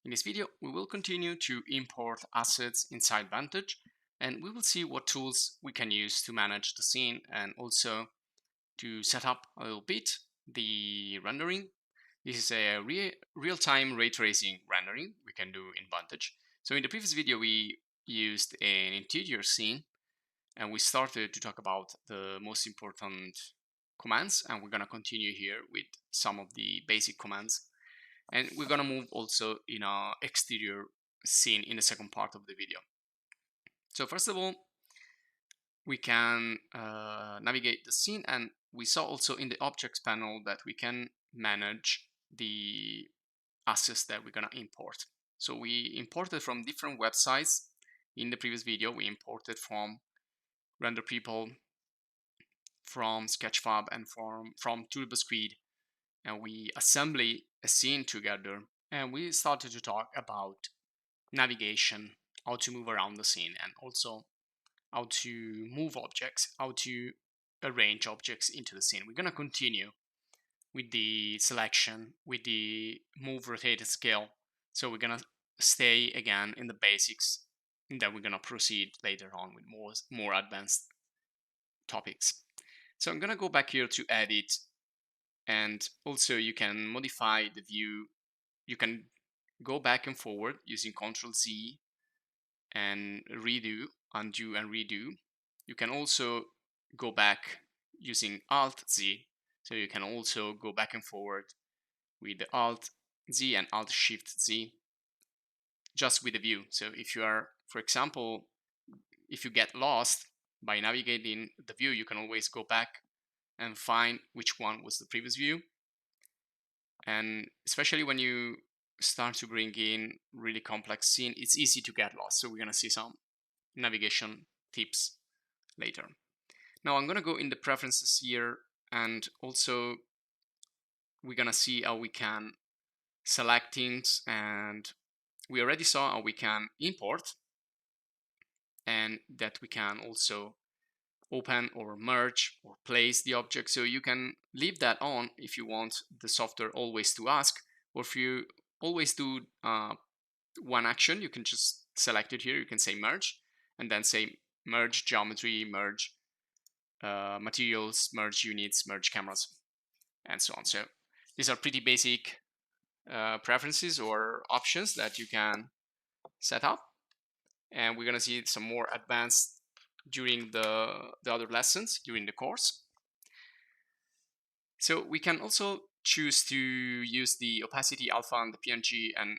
In this video, we will continue to import assets inside Vantage, and we will see what tools we can use to manage the scene and also to set up a little bit the rendering. This is a real-time ray tracing rendering we can do in Vantage. So in the previous video, we used an interior scene and we started to talk about the most important commands, and we're going to continue here with some of the basic commands. And we're gonna move also in our exterior scene in the second part of the video. So first of all, we can navigate the scene, and we saw also in the objects panel that we can manage the assets that we're gonna import. So we imported from different websites. In the previous video, we imported from Render People, from Sketchfab, and from TurboSquid, and we assembly a scene together, and we started to talk about navigation, how to move around the scene, and also how to move objects, how to arrange objects into the scene. We're going to continue with the selection, with the move, rotate, and scale. So we're going to stay again in the basics, and then we're going to proceed later on with more advanced topics. So I'm going to go back here to edit, and also you can modify the view. You can go back and forward using Ctrl Z and redo, undo and redo. You can also go back using Alt Z. So you can also go back and forward with the Alt Z and Alt Shift Z just with the view. So if you are, for example, if you get lost by navigating the view, you can always go back and find which one was the previous view. And especially when you start to bring in really complex scene, it's easy to get lost. So we're going to see some navigation tips later. Now I'm going to go in the preferences here, and also we're going to see how we can select things, and we already saw how we can import and that we can also open or merge or place the object. So you can leave that on if you want the software always to ask, or if you always do one action, you can just select it here. You can say merge and then say merge geometry, merge materials, merge units, merge cameras, and so on. So these are pretty basic preferences or options that you can set up, and we're going to see some more advanced during the other lessons during the course. So we can also choose to use the opacity alpha and the PNG, and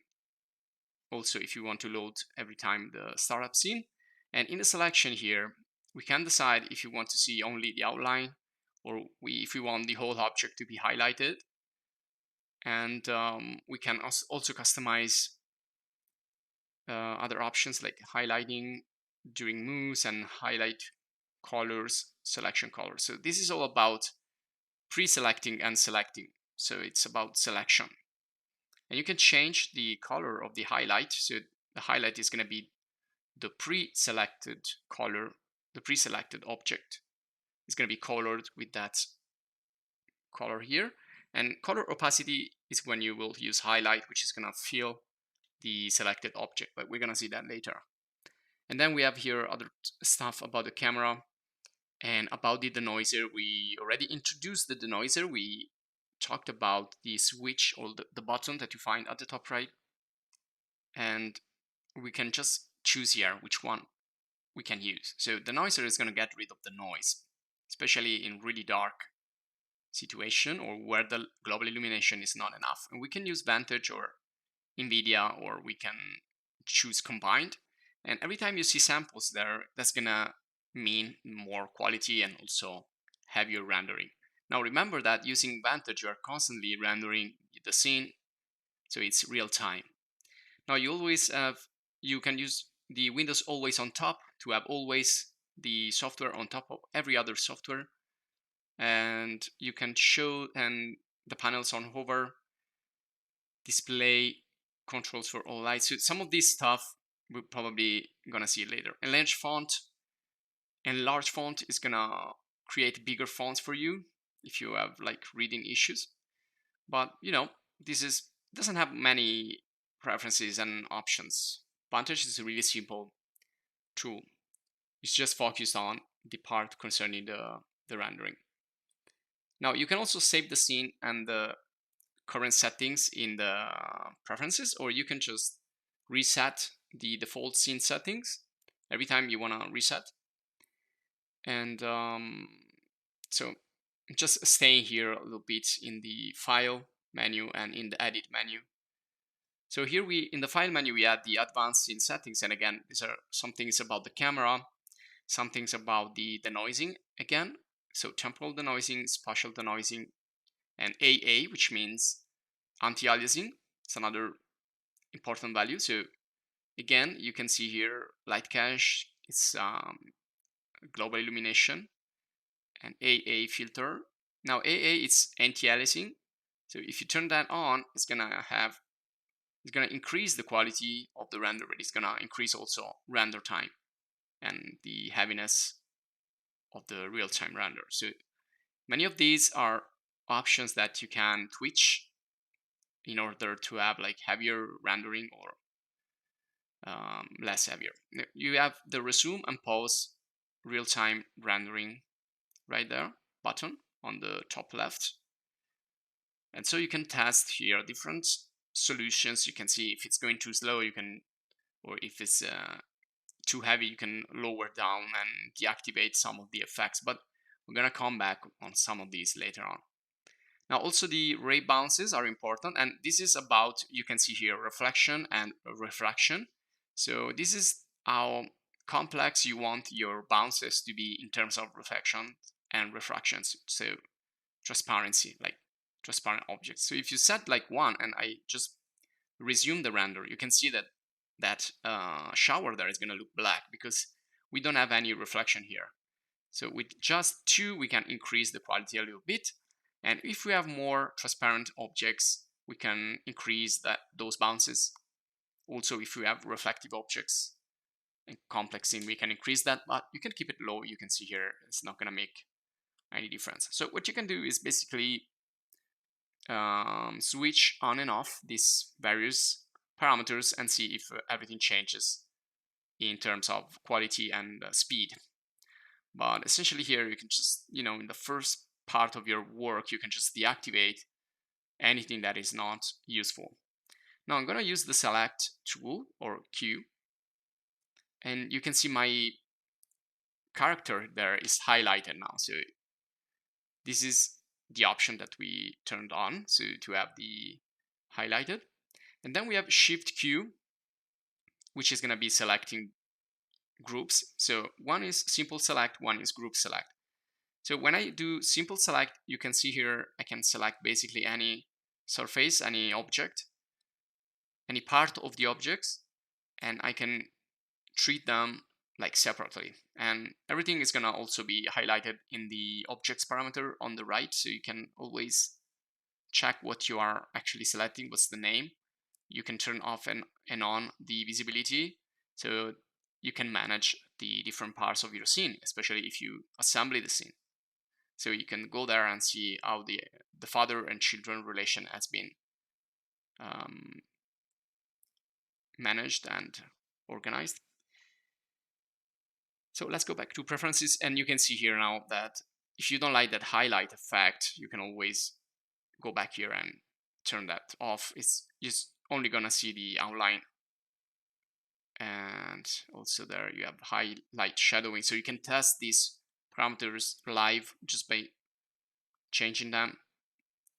also if you want to load every time the startup scene. And in the selection here, we can decide if you want to see only the outline, or if we want the whole object to be highlighted. And we can also customize other options like highlighting during moves and highlight colors, selection colors. So this is all about pre-selecting and selecting. So it's about selection. And you can change the color of the highlight. So the highlight is going to be the pre-selected color, the pre-selected object is going to be colored with that color here. And color opacity is when you will use highlight, which is going to fill the selected object, but we're going to see that later. And then we have here other stuff about the camera and about the denoiser. We already introduced the denoiser. We talked about the switch or the button that you find at the top right, and we can just choose here which one we can use. So the denoiser is going to get rid of the noise, especially in really dark situation or where the global illumination is not enough. And we can use Vantage or NVIDIA, or we can choose combined. And every time you see samples there, that's gonna mean more quality and also heavier rendering. Now remember that using Vantage, you are constantly rendering the scene, so it's real time. Now you can use the Windows always on top to have always the software on top of every other software, and you can show and the panels on hover, display controls for all lights. So some of this stuff we're probably gonna see later. Enlarge font is gonna create bigger fonts for you if you have like reading issues. But you know, this doesn't have many preferences and options. Vantage is a really simple tool. It's just focused on the part concerning the rendering. Now you can also save the scene and the current settings in the preferences, or you can just reset the default scene settings every time you want to reset. And so just staying here a little bit in the file menu and in the edit menu. So here in the file menu, we add the advanced scene settings. And again, these are some things about the camera, some things about the denoising again. So temporal denoising, spatial denoising, and AA, which means anti-aliasing. It's another important value. So again, you can see here light cache, it's global illumination, and AA filter. Now AA is anti-aliasing. So if you turn that on, it's gonna increase the quality of the render, but it's gonna increase also render time and the heaviness of the real-time render. So many of these are options that you can switch in order to have like heavier rendering or less heavier. You have the resume and pause real-time rendering right there button on the top left. And so you can test here different solutions. You can see if it's going too slow, you can, or if it's too heavy, you can lower down and deactivate some of the effects. But we're gonna come back on some of these later on. Now also the ray bounces are important, and this is about, you can see here, reflection and refraction. So this is how complex you want your bounces to be in terms of reflection and refractions. So transparency, like transparent objects. So if you set like 1 and I just resume the render, you can see that that shower there is going to look black because we don't have any reflection here. So with just 2, we can increase the quality a little bit. And if we have more transparent objects, we can increase those bounces. Also, if we have reflective objects and complex scene, we can increase that, but you can keep it low. You can see here, it's not going to make any difference. So what you can do is basically switch on and off these various parameters and see if everything changes in terms of quality and speed. But essentially here you can just, in the first part of your work, you can just deactivate anything that is not useful. Now I'm going to use the select tool or Q, and you can see my character there is highlighted now. So this is the option that we turned on, so to have the highlighted. And then we have Shift Q, which is going to be selecting groups. So one is simple select, one is group select. So when I do simple select, you can see here I can select basically any surface, any object, any part of the objects, and I can treat them like separately. And everything is going to also be highlighted in the objects parameter on the right, so you can always check what you are actually selecting, what's the name. You can turn off and on the visibility, so you can manage the different parts of your scene, especially if you assemble the scene. So you can go there and see how the father and children relation has been managed and organized. So let's go back to preferences, and you can see here now that if you don't like that highlight effect, you can always go back here and turn that off. It's just only gonna see the outline. And also there you have highlight shadowing, so you can test these parameters live just by changing them.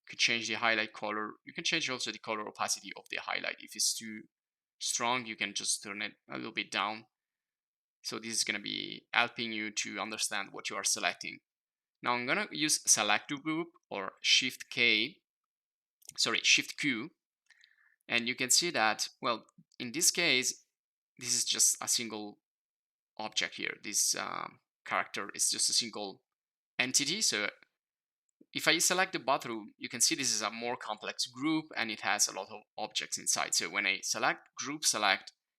You can change the highlight color. You can change also the color opacity of the highlight. If it's too strong, you can just turn it a little bit down. So this is going to be helping you to understand what you are selecting. Now I'm going to use select to group or Shift Q, and you can see that, well, in this case, this is just a single object here. This character is just a single entity. So if I select the bathroom, you can see this is a more complex group and it has a lot of objects inside. So when I select group select,